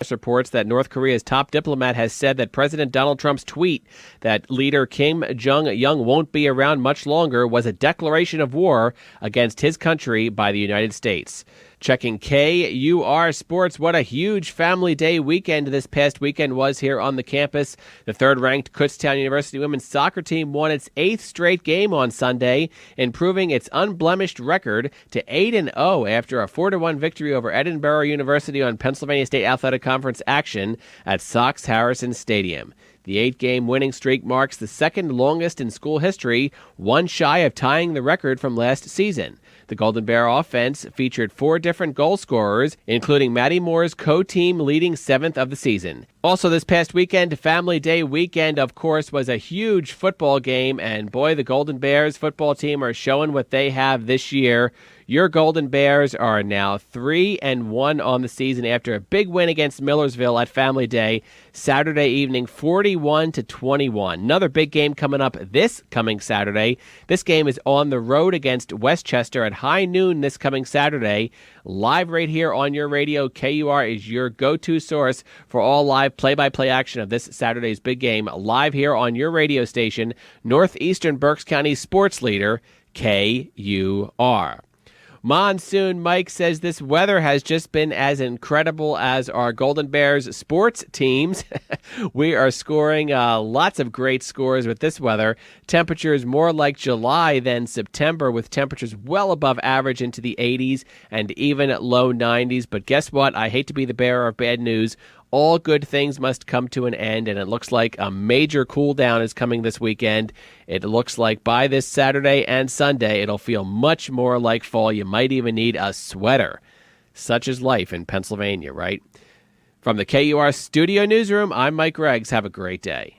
reports that North Korea's top diplomat has said that President Donald Trump's tweet that leader Kim Jong-un won't be around much longer was a declaration of war against his country by the United States. Checking KUR Sports, what a huge Family Day weekend this past weekend was here on the campus. The third-ranked Kutztown University women's soccer team won its 8th straight game on Sunday, improving its unblemished record to 8-0 after a 4-1 victory over Edinburgh University on Pennsylvania State Athletic Conference action at Sox Harrison Stadium. The 8-game winning streak marks the second longest in school history, one shy of tying the record from last season. The Golden Bear offense featured 4 different goal scorers, including Maddie Moore's co-team leading 7th of the season. Also this past weekend, Family Day weekend, of course, was a huge football game, and boy, the Golden Bears football team are showing what they have this year. Your Golden Bears are now 3-1 on the season after a big win against Millersville at Family Day Saturday evening, 41-21. Another big game coming up this coming Saturday. This game is on the road against Westchester at high noon this coming Saturday. Live right here on your radio. KUR is your go-to source for all live play-by-play action of this Saturday's big game. Live here on your radio station, Northeastern Berks County sports leader, KUR. Monsoon Mike says this weather has just been as incredible as our Golden Bears sports teams. We are scoring lots of great scores with this weather. Temperatures more like July than September, with temperatures well above average into the 80s and even at low 90s. But guess what? I hate to be the bearer of bad news. All good things must come to an end, and it looks like a major cool down is coming this weekend. It looks like by this Saturday and Sunday, it'll feel much more like fall. You might even need a sweater. Such is life in Pennsylvania, right? From the KUR Studio Newsroom, I'm Mike Greggs. Have a great day.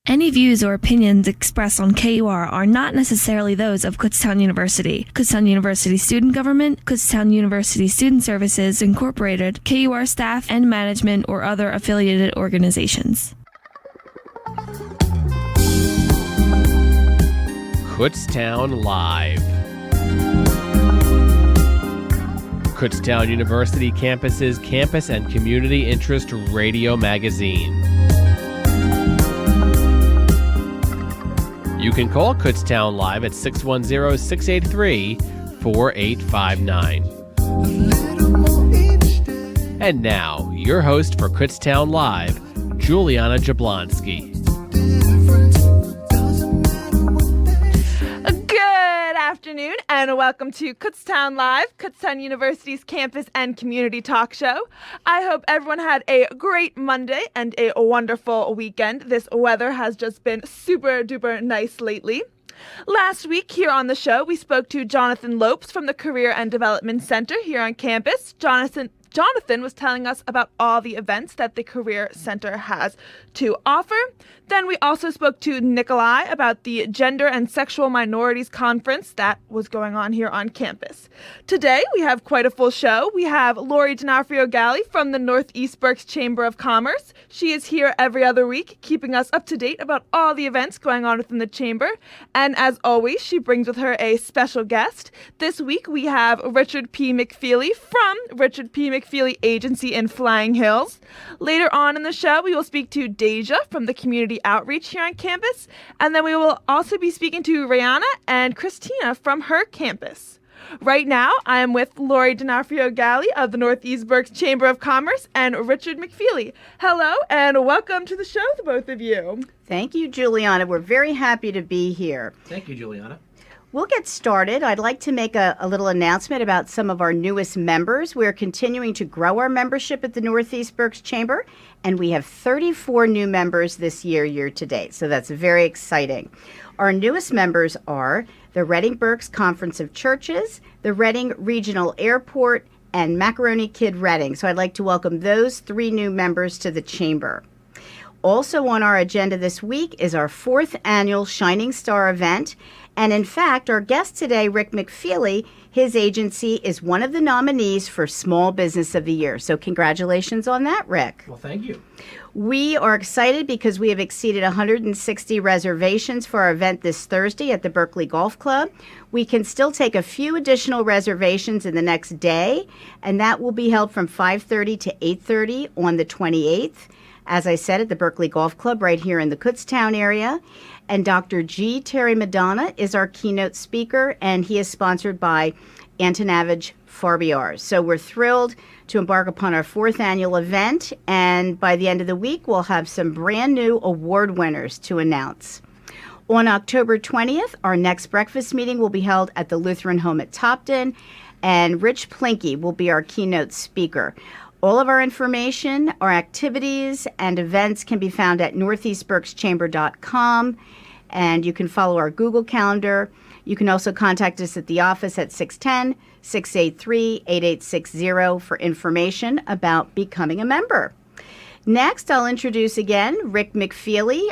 Any views or opinions expressed on KUR are not necessarily those of Kutztown University, Kutztown University Student Government, Kutztown University Student Services Incorporated, KUR staff and management, or other affiliated organizations. Kutztown Live. Kutztown University Campus's campus and community interest radio magazine. You can call Kutztown Live at 610-683-4859. And now, your host for Kutztown Live, Juliana Jablonski. Good afternoon and welcome to Kutztown Live, Kutztown University's campus and community talk show. I hope everyone had a great Monday and a wonderful weekend. This weather has just been super duper nice lately. Last week here on the show, we spoke to Jonathan Lopes from the Career and Development Center here on campus. Jonathan was telling us about all the events that the Career Center has to offer. Then we also spoke to Nikolai about the Gender and Sexual Minorities Conference that was going on here on campus. Today, we have quite a full show. We have Lori Donofrio-Galley from the Northeast Berks Chamber of Commerce. She is here every other week, keeping us up to date about all the events going on within the chamber. And as always, she brings with her a special guest. This week, we have Richard P. McFeely from Richard P. McFeely Agency in Flying Hills. Later on in the show, we will speak to Deja from the Community Outreach here on campus. And then we will also be speaking to Rhiannon and Christina from her campus. Right now, I am with Lori Donofrio-Galley of the Northeast Berks Chamber of Commerce and Richard McFeely. Hello, and welcome to the show, the both of you. Thank you, Juliana. We're very happy to be here. Thank you, Juliana. We'll get started. I'd like to make a little announcement about some of our newest members. We're continuing to grow our membership at the Northeast Berks Chamber, and we have 34 new members this year to date, so that's very exciting. Our newest members are the Reading Berks Conference of Churches, the Reading Regional Airport, and Macaroni Kid Reading. So I'd like to welcome those 3 new members to the Chamber. Also on our agenda this week is our 4th annual Shining Star event. And in fact, our guest today, Rick McFeely, His agency is one of the nominees for Small Business of the Year. So congratulations on that, Rick. Well, thank you. We are excited because we have exceeded 160 reservations for our event this Thursday at the Berkeley Golf Club. We can still take a few additional reservations in the next day, and that will be held from 5:30 to 8:30 on the 28th. As I said, at the Berkeley Golf Club right here in the Kutztown area. And Dr. G. Terry Madonna is our keynote speaker, and he is sponsored by Antonavage Barbieri. So we're thrilled to embark upon our 4th annual event, and by the end of the week, we'll have some brand new award winners to announce. On October 20th, our next breakfast meeting will be held at the Lutheran Home at Topton, and Rich Plinke will be our keynote speaker. All of our information, our activities, and events can be found at northeastberkschamber.com, and you can follow our Google Calendar. You can also contact us at the office at 610-683-8860 for information about becoming a member. Next, I'll introduce again Rick McFeely.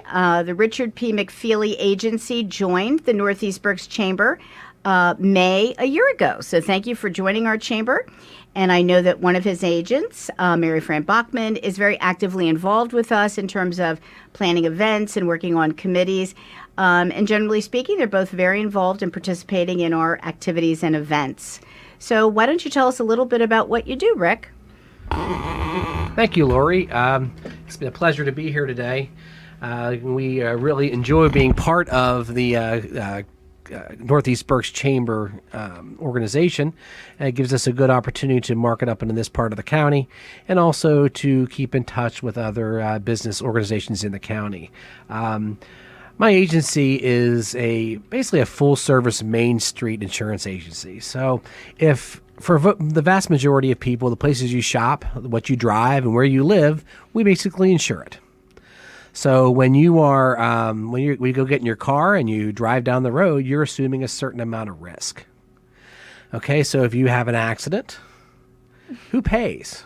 The Richard P. McFeely Agency joined the Northeast Berks Chamber May a year ago. So thank you for joining our chamber. And I know that one of his agents, Mary Fran Bachman, is very actively involved with us in terms of planning events and working on committees. And generally speaking, they're both very involved in participating in our activities and events. So why don't you tell us a little bit about what you do, Rick? Thank you, Lori. It's been a pleasure to be here today. We really enjoy being part of the Northeast Berks Chamber organization. And it gives us a good opportunity to market up into this part of the county and also to keep in touch with other business organizations in the county. My agency is basically a full-service Main Street insurance agency. So if for the vast majority of people, the places you shop, what you drive, and where you live, we basically insure it. So when you are when you go get in your car and you drive down the road, you're assuming a certain amount of risk. Okay, so if you have an accident, who pays?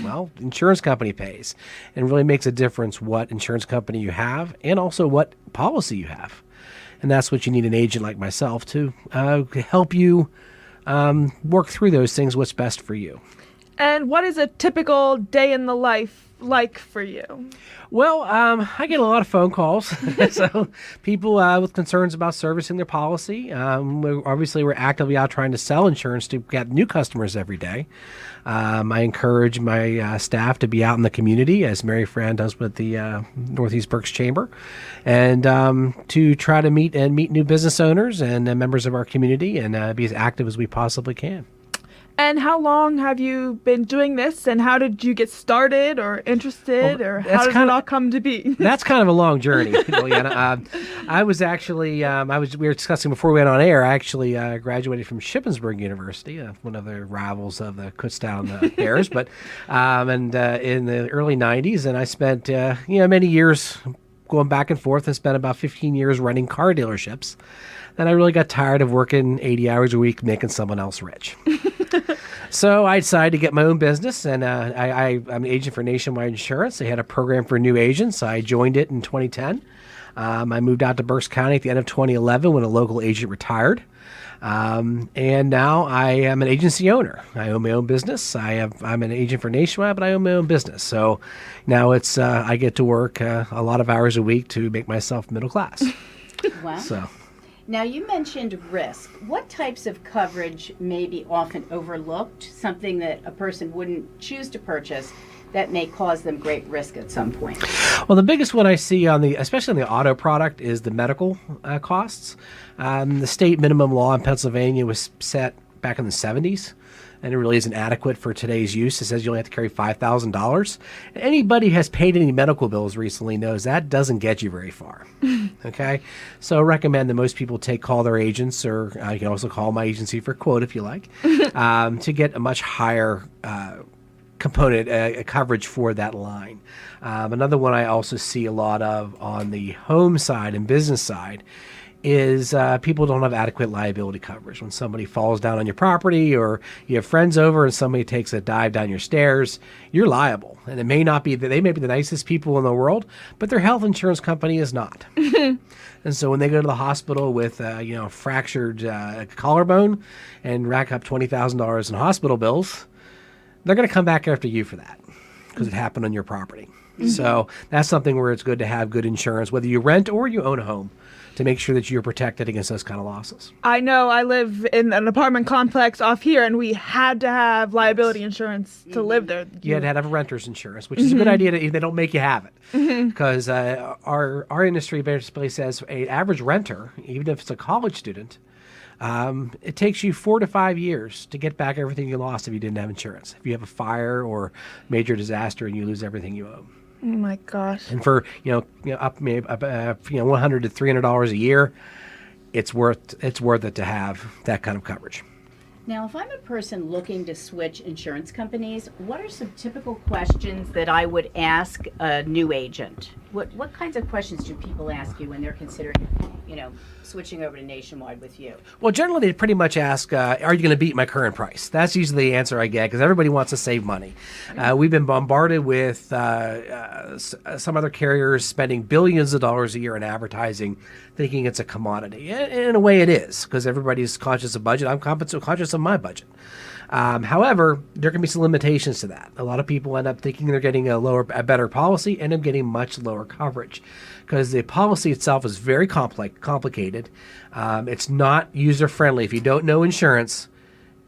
Well, the insurance company pays. And it really makes a difference what insurance company you have and also what policy you have. And that's what you need an agent like myself to help you work through those things, what's best for you. And what is a typical day in the life like for you? Well, I get a lot of phone calls. So people with concerns about servicing their policy. We're actively out trying to sell insurance to get new customers every day. I encourage my staff to be out in the community, as Mary Fran does with the Northeast Berks Chamber, and to try to meet new business owners and members of our community and be as active as we possibly can. And how long have you been doing this, and how did you get started or interested, or how did it all come to be? That's kind of a long journey, Juliana. I was actually, we were discussing before we went on air, I actually graduated from Shippensburg University, one of the rivals of the Kutztown Bears, but in the early 90s, and I spent, many years going back and forth and spent about 15 years running car dealerships. Then I really got tired of working 80 hours a week making someone else rich. So I decided to get my own business, and I'm an agent for Nationwide Insurance. They had a program for new agents. I joined it in 2010. I moved out to Berks County at the end of 2011 when a local agent retired. And now I am an agency owner. I own my own business. I'm an agent for Nationwide, but I own my own business. So now I get to work a lot of hours a week to make myself middle class. Wow. So. Now, you mentioned risk. What types of coverage may be often overlooked, something that a person wouldn't choose to purchase that may cause them great risk at some point? Well, the biggest one I see especially on the auto product, is the medical costs. The state minimum law in Pennsylvania was set back in the 70s. And it really isn't adequate for today's use. It says you only have to carry $5,000. Anybody who has paid any medical bills recently knows that doesn't get you very far. Okay? So I recommend that most people call their agents, or you can also call my agency for a quote if you like, to get a much higher component coverage for that line. Another one I also see a lot of on the home side and business side is people don't have adequate liability coverage. When somebody falls down on your property or you have friends over and somebody takes a dive down your stairs, you're liable. And it may not be that they may be the nicest people in the world, but their health insurance company is not. And so when they go to the hospital with fractured collarbone and rack up $20,000 in hospital bills, they're going to come back after you for that because it happened on your property. So that's something where it's good to have good insurance, whether you rent or you own a home, to make sure that you're protected against those kind of losses. I know I live in an apartment complex off here, and we had to have liability insurance to live there. You had to have a renter's insurance, which is a good idea. They don't make you have it because our industry basically says an average renter, even if it's a college student, it takes you 4 to 5 years to get back everything you lost if you didn't have insurance. If you have a fire or major disaster and you lose everything you owe. Oh my gosh! And for up maybe $100 to $300 a year, it's worth it to have that kind of coverage. Now, if I'm a person looking to switch insurance companies, what are some typical questions that I would ask a new agent? What kinds of questions do people ask you when they're considering, switching over to Nationwide with you? Well, generally they pretty much ask, are you going to beat my current price? That's usually the answer I get because everybody wants to save money. We've been bombarded with some other carriers spending billions of dollars a year in advertising, thinking it's a commodity. In a way it is because everybody's conscious of budget. I'm conscious of my budget. However, there can be some limitations to that. A lot of people end up thinking they're getting a better policy, end up getting much lower coverage because the policy itself is very complicated. It's not user-friendly. If you don't know insurance,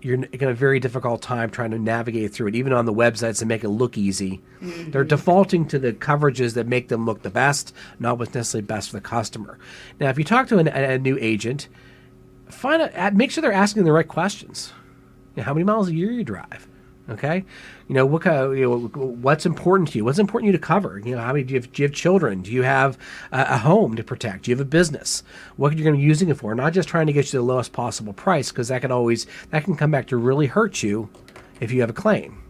you're going to have a very difficult time trying to navigate through it. Even on the websites that make it look easy, they're defaulting to the coverages that make them look the best, not what's necessarily best for the customer. Now, if you talk to a new agent, make sure they're asking the right questions. How many miles a year you drive? Okay, what kind of, what's important to you? What's important to you to cover? How many do you have children? Do you have a home to protect? Do you have a business? What you're going to be using it for? Not just trying to get you the lowest possible price, because that can come back to really hurt you if you have a claim.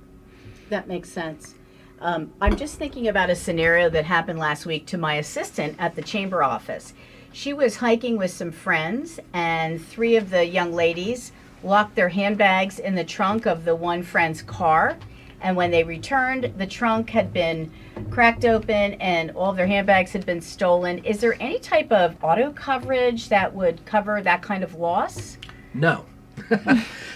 That makes sense. I'm just thinking about a scenario that happened last week to my assistant at the chamber office. She was hiking with some friends, and 3 of the young ladies locked their handbags in the trunk of the one friend's car, and when they returned, the trunk had been cracked open and all of their handbags had been stolen. Is there any type of auto coverage that would cover that kind of loss? No.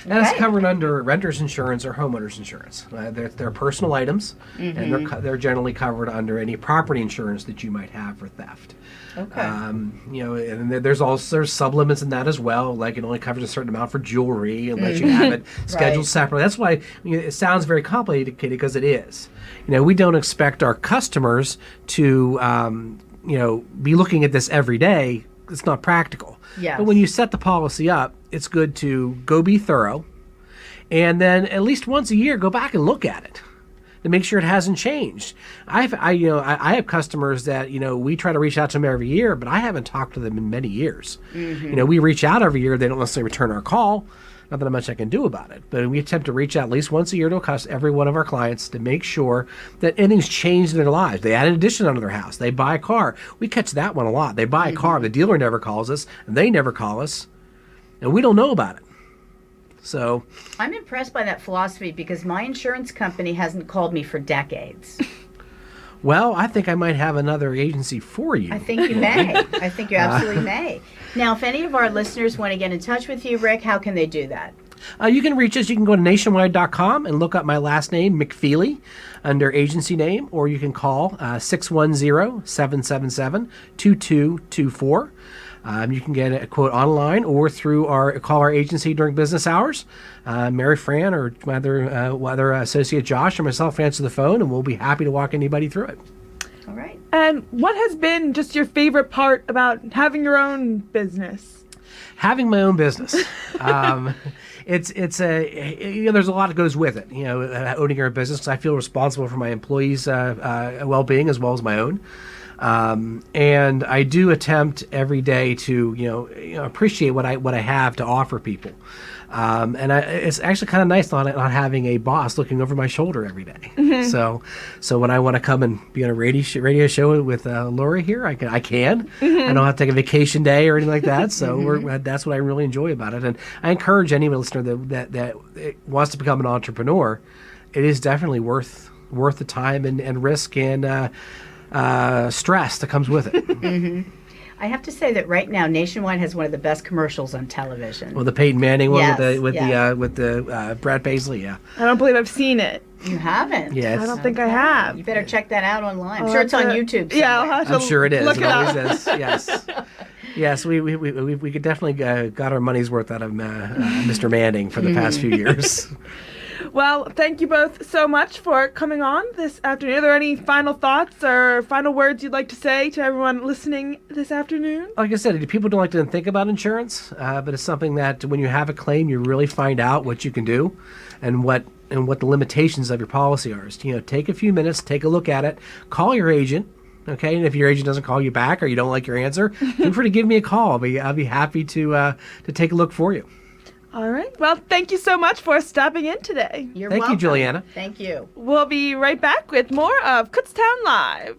That's covered under renter's insurance or homeowner's insurance. They're personal items, and they're generally covered under any property insurance that you might have for theft. Okay. And there's sublimits in that as well. Like it only covers a certain amount for jewelry unless you have it scheduled separately. That's why it sounds very complicated because it is. We don't expect our customers to be looking at this every day. It's not practical. Yes. But when you set the policy up, it's good to go be thorough, and then at least once a year go back and look at it to make sure it hasn't changed. I have customers that we try to reach out to them every year, but I haven't talked to them in many years. We reach out every year; they don't necessarily return our call. Not that much I can do about it, but we attempt to reach out at least once a year to every one of our clients to make sure that anything's changed in their lives. They add an addition onto their house. They buy a car. We catch that one a lot. They buy a car. The dealer never calls us, and they never call us, and we don't know about it. So I'm impressed by that philosophy because my insurance company hasn't called me for decades. Well, I think I might have another agency for you. I think you may. I think you absolutely may. Now, if any of our listeners want to get in touch with you, Rick, how can they do that? You can reach us. You can go to nationwide.com and look up my last name, McFeely, under agency name, or you can call 610-777-2224. You can get a quote online or through call our agency during business hours. Mary Fran or whether Associate Josh or myself answer the phone, and we'll be happy to walk anybody through it. All right. And what has been just your favorite part about having your own business? Having my own business. There's a lot that goes with it. Owning your own business. I feel responsible for my employees' well-being as well as my own. And I do attempt every day to appreciate what I have to offer people. It's actually kind of nice not having a boss looking over my shoulder every day. So when I want to come and be on a radio show with Lori here, I can. I don't have to take a vacation day or anything like that. So that's what I really enjoy about it. And I encourage any listener that wants to become an entrepreneur. It is definitely worth the time and risk and stress that comes with it. I have to say that right now, Nationwide has one of the best commercials on television. Well, the Peyton Manning one Yes, with the Brad Paisley, yeah. I don't believe I've seen it. You haven't? Yes. I don't think I have. You better check that out online. I'm sure it's on YouTube somewhere. Yeah, I'll have to I'm sure it is. look It it up. always is. Yes. Yes, we could definitely got our money's worth out of Mr. Manning for the past few years. Well, thank you both so much for coming on this afternoon. Are there any final thoughts or final words you'd like to say to everyone listening this afternoon? Like I said, people don't like to think about insurance, but it's something that when you have a claim, you really find out what you can do and what the limitations of your policy are. So, take a few minutes, take a look at it, call your agent. Okay, and if your agent doesn't call you back or you don't like your answer, feel free to give me a call. I'll be happy to take a look for you. All right. Well, thank you so much for stopping in today. You're Thank you, welcome. Juliana. Thank you. We'll be right back with more of Kutztown Live.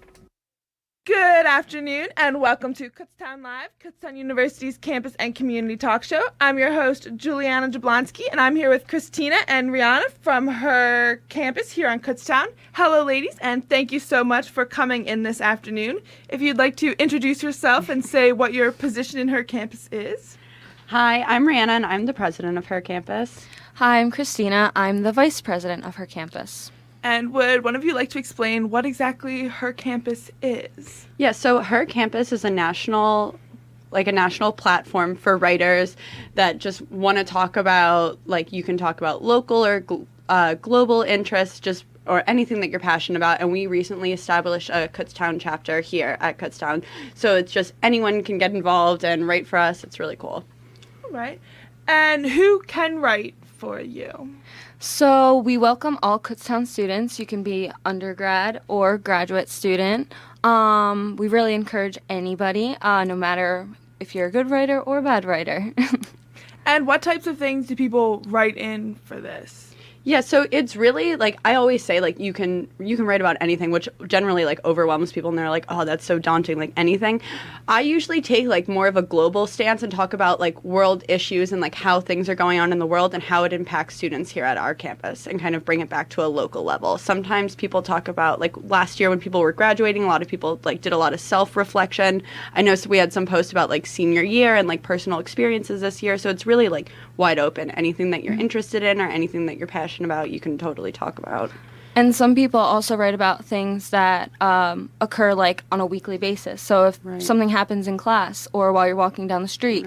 Good afternoon and welcome to Kutztown Live, Kutztown University's campus and community talk show. I'm your host, Juliana Jablonski, and I'm here with Christina and Rhiannon from her campus here on Kutztown. Hello, ladies, and thank you so much for coming in this afternoon. If you'd like to introduce yourself and say what your position in her campus is. Hi, I'm Rhiannon. I'm the president of her campus. Hi, I'm Christina. I'm the vice president of her campus. And would one of you like to explain what exactly her campus is? Yeah, so her campus is a national platform for writers that just want to talk about, you can talk about local or global interests, or anything that you're passionate about. And we recently established a Kutztown chapter here at Kutztown. So it's just anyone can get involved and write for us. It's really cool. Right. And who can write for you? So we welcome all Kutztown students. You can be undergrad or graduate student. We really encourage anybody, no matter if you're a good writer or a bad writer. And what types of things do people write in for this? Yeah, so it's really, I always say, you can write about anything, which generally, overwhelms people, and they're like, oh, that's so daunting, anything. I usually take, more of a global stance and talk about, world issues and, how things are going on in the world and how it impacts students here at our campus and kind of bring it back to a local level. Sometimes people talk about, last year when people were graduating, a lot of people, did a lot of self-reflection. I know we had some posts about, senior year and, personal experiences this year, so it's really, wide open. Anything that you're interested in or anything that you're passionate about, you can totally talk about. And some people also write about things that occur on a weekly basis. So if something happens in class or while you're walking down the street,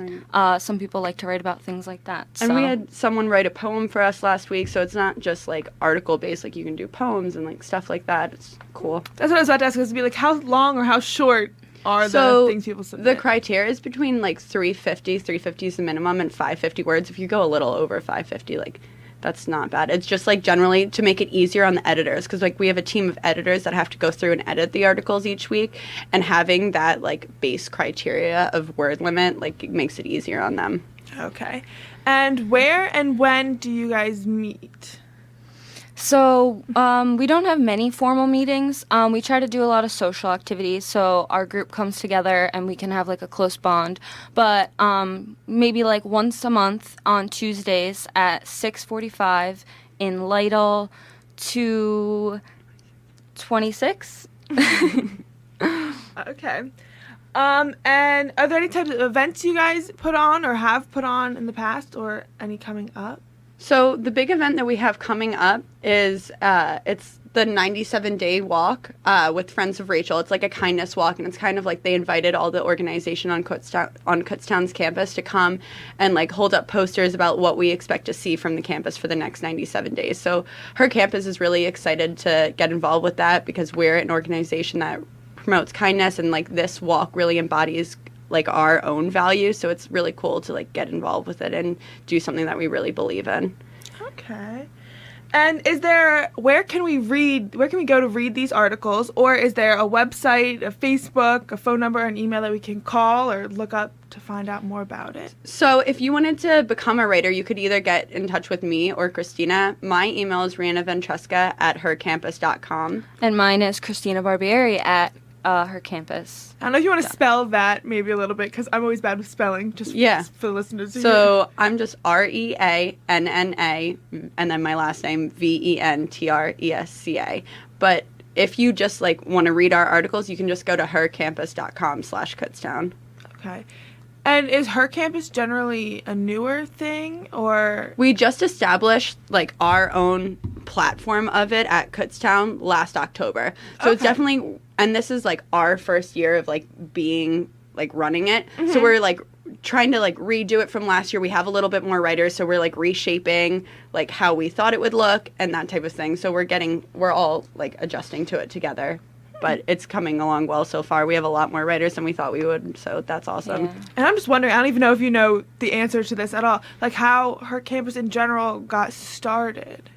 some people like to write about things like that. And we had someone write a poem for us last week, so it's not just article based. You can do poems and stuff like that. It's cool. That's what I was about to ask. Was to be how long or how short are the things people submit? The criteria is between 350 is the minimum, and 550 words. If you go a little over 550, that's not bad. It's just generally to make it easier on the editors, because we have a team of editors that have to go through and edit the articles each week, and having that base criteria of word limit it makes it easier on them. Okay. And where and when do you guys meet? So we don't have many formal meetings. We try to do a lot of social activities, so our group comes together and we can have a close bond. But maybe once a month on Tuesdays at 6:45 in Lytle 226. Okay. And are there any types of events you guys put on or have put on in the past, or any coming up? So the big event that we have coming up is it's the 97-day walk with Friends of Rachel. It's a kindness walk, and it's kind of they invited all the organization on Kutztown's campus to come and hold up posters about what we expect to see from the campus for the next 97 days. So her campus is really excited to get involved with that, because we're an organization that promotes kindness, and this walk really embodies our own values, so it's really cool to get involved with it and do something that we really believe in. Okay. And where can we go to read these articles? Or is there a website, a Facebook, a phone number, an email that we can call or look up to find out more about it? So if you wanted to become a writer, you could either get in touch with me or Christina. My email is riannaventresca@hercampus.com. And mine is Christina Barbieri at her campus. I don't know if you want to spell that maybe a little bit, because I'm always bad with spelling, just for the listeners to hear. So I'm just Reanna, and then my last name Ventresca. But if you just want to read our articles, you can just go to hercampus.com/Kutztown. Okay. And is Her Campus generally a newer thing, or? We just established our own platform of it at Kutztown last October. So It's definitely, and this is our first year of being running it. Mm-hmm. So we're trying to redo it from last year. We have a little bit more writers, so we're reshaping how we thought it would look and that type of thing. So we're all adjusting to it together. But it's coming along well so far. We have a lot more writers than we thought we would, so that's awesome. Yeah. And I'm just wondering, I don't even know if you know the answer to this at all, how Her Campus in general got started.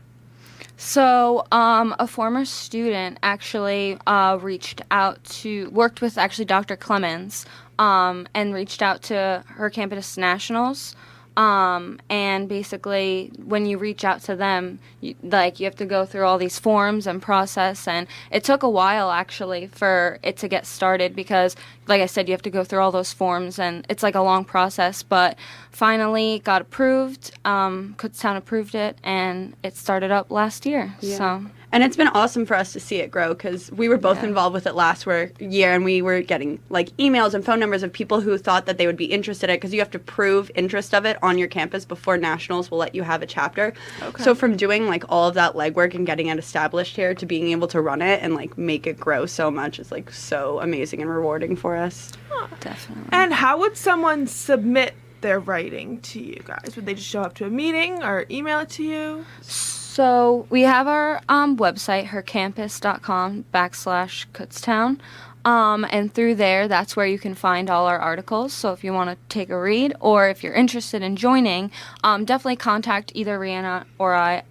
So, a former student actually worked with Dr. Clemens, and reached out to Her Campus Nationals. And basically, when you reach out to them, you have to go through all these forms and process, and it took a while actually for it to get started because, like I said, you have to go through all those forms, and it's a long process, but finally got approved. Kutztown approved it, and it started up last year. Yeah. So. And it's been awesome for us to see it grow because we were both involved with it last year, and we were getting emails and phone numbers of people who thought that they would be interested in it because you have to prove interest of it on your campus before nationals will let you have a chapter. Okay. So from doing all of that legwork and getting it established here to being able to run it and make it grow so much is so amazing and rewarding for us. Huh. Definitely. And how would someone submit their writing to you guys? Would they just show up to a meeting or email it to you? So we have our website, hercampus.com/Kutztown. And through there, that's where you can find all our articles. So if you want to take a read or if you're interested in joining, definitely contact either Rhiannon or I,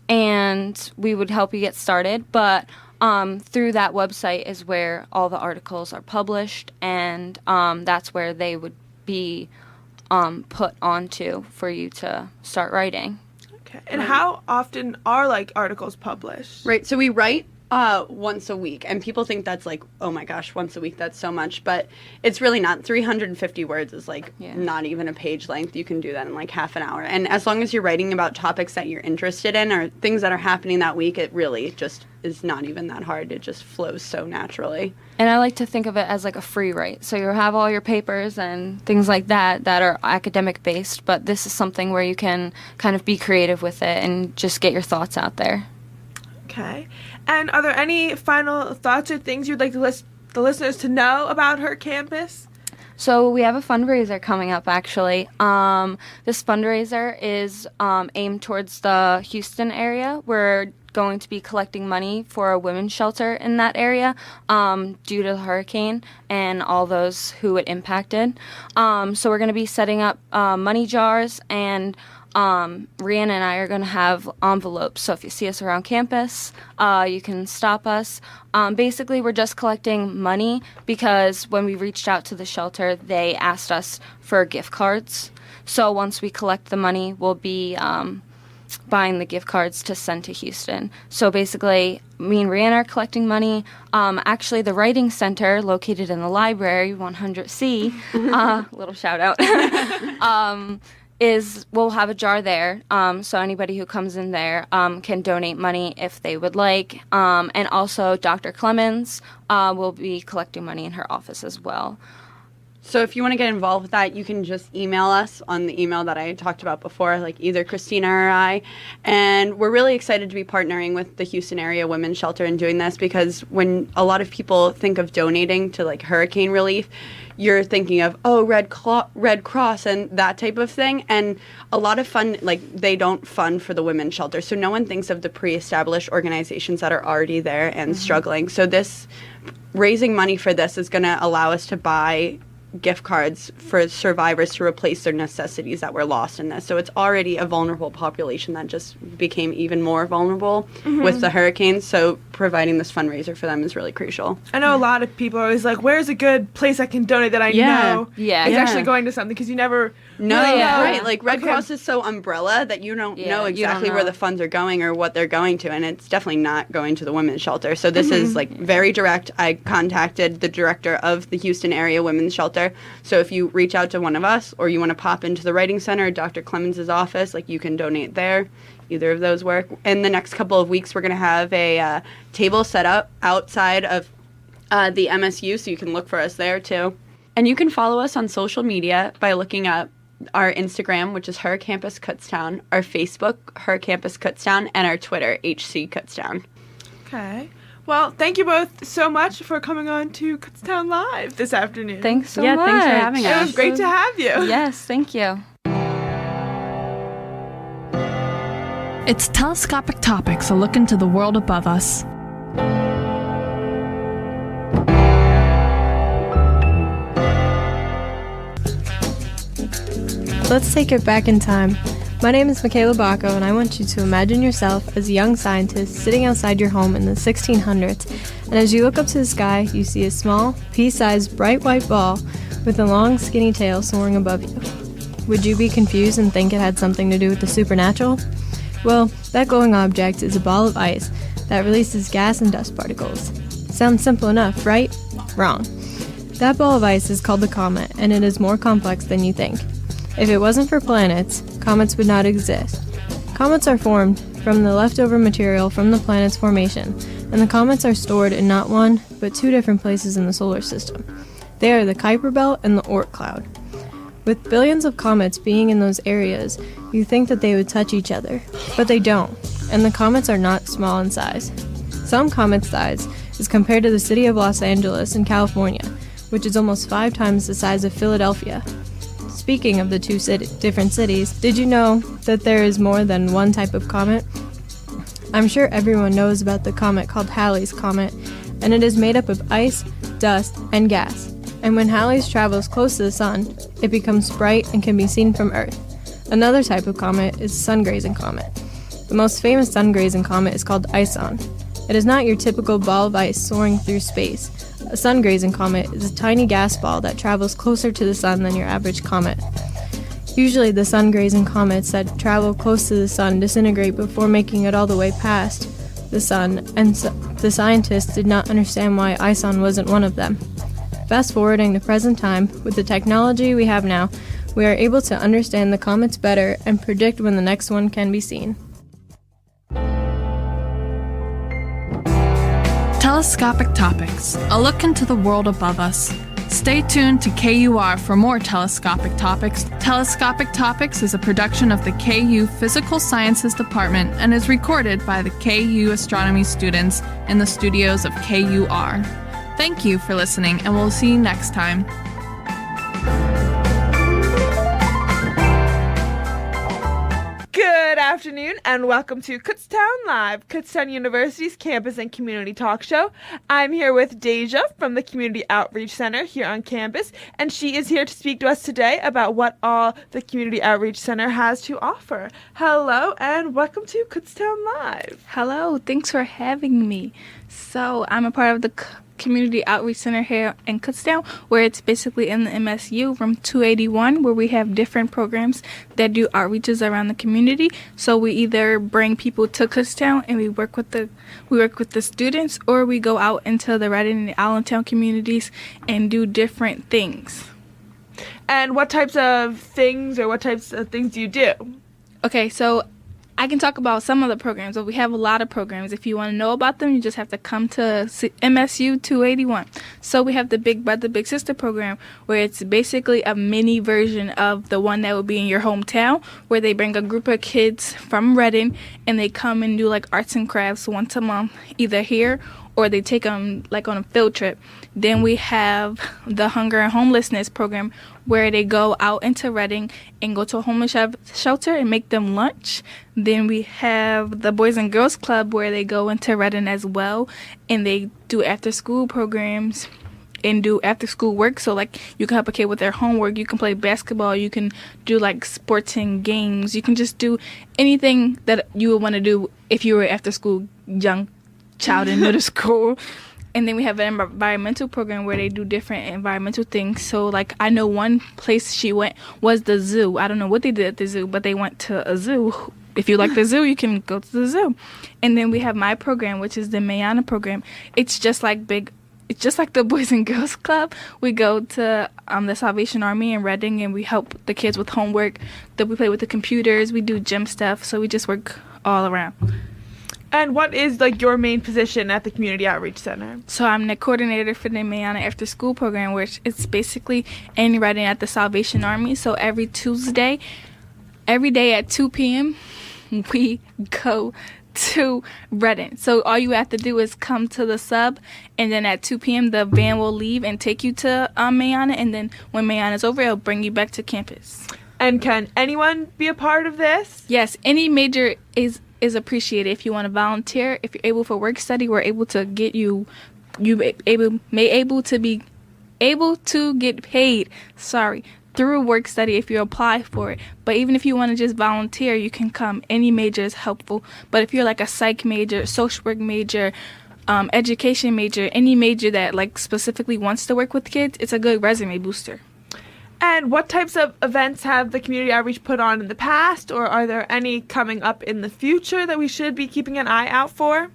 and we would help you get started. But through that website is where all the articles are published, and that's where they would be put onto for you to start writing. Okay. And how often are articles published? Right. So we write once a week, and people think that's oh my gosh, once a week, that's so much, but it's really not. 350 words is not even a page length. You can do that in half an hour, and as long as you're writing about topics that you're interested in or things that are happening that week, it really just is not even that hard. It just flows so naturally. And I like to think of it as a free write. So you have all your papers and things like that are academic based, but this is something where you can kind of be creative with it and just get your thoughts out there. Okay. And are there any final thoughts or things you'd like the listeners to know about Her Campus? So we have a fundraiser coming up, actually. This fundraiser is aimed towards the Houston area. We're going to be collecting money for a women's shelter in that area due to the hurricane and all those who it impacted. So we're going to be setting up money jars, and Rhiannon and I are going to have envelopes. So if you see us around campus, you can stop us. Basically, we're just collecting money because when we reached out to the shelter, they asked us for gift cards. So once we collect the money, we'll be buying the gift cards to send to Houston. So basically, me and Rhiannon are collecting money. Actually, the Writing Center, located in the library, 100C, little shout out, we'll have a jar there. So anybody who comes in there can donate money if they would like. And also, Dr. Clemens will be collecting money in her office as well. So if you want to get involved with that, you can just email us on the email that I talked about before, either Christina or I. And we're really excited to be partnering with the Houston Area Women's Shelter in doing this because when a lot of people think of donating to hurricane relief, you're thinking of, Red Cross and that type of thing. And a lot of they don't fund for the women's shelter. So no one thinks of the pre-established organizations that are already there and struggling. So raising money for this is going to allow us to buy gift cards for survivors to replace their necessities that were lost in this. So it's already a vulnerable population that just became even more vulnerable with the hurricanes. So providing this fundraiser for them is really crucial. I know a lot of people are always like, where's a good place I can donate that I know is actually going to something, because you never really know. Right. Like Red Cross is so umbrella that you don't know exactly where the funds are going or what they're going to, and it's definitely not going to the women's shelter. So this is like very direct. I contacted the director of the Houston area women's shelter. So if you reach out to one of us, or you want to pop into the Writing Center, Dr. Clemens' office, like, you can donate there. Either of those work. In the next couple of weeks, we're going to have a table set up outside of the MSU, so you can look for us there too. And you can follow us on social media by looking up our Instagram, which is Her Campus Kutztown, our Facebook, Her Campus Kutztown, and our Twitter, HC Kutztown. Okay. Well, thank you both so much for coming on to Kutztown Live this afternoon. Thanks so much. Thanks for having us. It was great to have you. Yes, thank you. It's Telescopic Topics, a look into the world above us. Let's take it back in time. My name is Michaela Bacco, and I want you to imagine yourself as a young scientist sitting outside your home in the 1600s, and as you look up to the sky, you see a small, pea-sized, bright white ball with a long, skinny tail soaring above you. Would you be confused and think it had something to do with the supernatural? Well, that glowing object is a ball of ice that releases gas and dust particles. Sounds simple enough, right? Wrong. That ball of ice is called the comet, and it is more complex than you think. If it wasn't for planets, comets would not exist. Comets are formed from the leftover material from the planet's formation, and the comets are stored in not one, but two different places in the solar system. They are the Kuiper Belt and the Oort cloud. With billions of comets being in those areas, you think that they would touch each other, but they don't, and the comets are not small in size. Some comets' size is compared to the city of Los Angeles in California, which is almost 5 times the size of Philadelphia. Speaking of the two different cities, did you know that there is more than one type of comet? I'm sure everyone knows about the comet called Halley's Comet, and it is made up of ice, dust, and gas. And when Halley's travels close to the sun, it becomes bright and can be seen from Earth. Another type of comet is sun-grazing comet. The most famous sun-grazing comet is called Ison. It is not your typical ball of ice soaring through space. A sun-grazing comet is a tiny gas ball that travels closer to the sun than your average comet. Usually the sun-grazing comets that travel close to the sun disintegrate before making it all the way past the sun, and the scientists did not understand why Ison wasn't one of them. Fast forwarding to present time, with the technology we have now, we are able to understand the comets better and predict when the next one can be seen. Telescopic Topics, a look into the world above us. Stay tuned to KUR for more Telescopic Topics. Telescopic Topics is a production of the KU Physical Sciences Department and is recorded by the KU astronomy students in the studios of KUR. Thank you for listening, and we'll see you next time. Good afternoon and welcome to Kutztown Live, Kutztown University's campus and community talk show. I'm here with Deja from the Community Outreach Center here on campus, and she is here to speak to us today about what all the Community Outreach Center has to offer. Hello and welcome to Kutztown Live. Hello, thanks for having me. So I'm a part of the Community Outreach Center here in Kutztown, where it's basically in the MSU room 281, where we have different programs that do outreaches around the community. So we either bring people to Kutztown and we work with the students, or we go out into the Redding and Allentown communities and do different things. And what types of things do you do? Okay, so I can talk about some of the programs, but we have a lot of programs. If you want to know about them, you just have to come to MSU 281. So we have the Big Brother, Big Sister program, where it's basically a mini version of the one that would be in your hometown, where they bring a group of kids from Redding and they come and do like arts and crafts once a month, either here or they take them like on a field trip. Then we have the Hunger and Homelessness program, where they go out into Redding and go to a homeless shelter and make them lunch. Then we have the Boys and Girls Club, where they go into Redding as well and they do after school programs. and do after school work. So like you can help a kid with their homework, you can play basketball, you can do like sporting games, you can just do anything that you would want to do if you were after school young child in middle school. And then we have an environmental program where they do different environmental things. So like I know one place she went was the zoo. I don't know what they did at the zoo, but they went to a zoo. If you like the zoo, you can go to the zoo. And then we have my program, which is the Mayana program. It's just like the Boys and Girls Club. We go to the Salvation Army in Reading, and we help the kids with homework. Then we play with the computers. We do gym stuff. So we just work all around. And what is like your main position at the Community Outreach Center? So I'm the coordinator for the Mayana After School program, which is basically any writing at the Salvation Army. So every Tuesday, every day at 2 p.m., we go to Reading. So all you have to do is come to the sub, and then at 2 p.m. the van will leave and take you to Mayana, and then when Mayana's over, it'll bring you back to campus. And can anyone be a part of this? Yes, any major is appreciated. If you want to volunteer, if you're able for work study, we're able to get you able to get paid through work study if you apply for it. But even if you want to just volunteer, you can come. Any major is helpful. But if you're like a psych major, social work major, education major, any major that like specifically wants to work with kids, it's a good resume booster. And what types of events have the Community Outreach put on in the past, or are there any coming up in the future that we should be keeping an eye out for?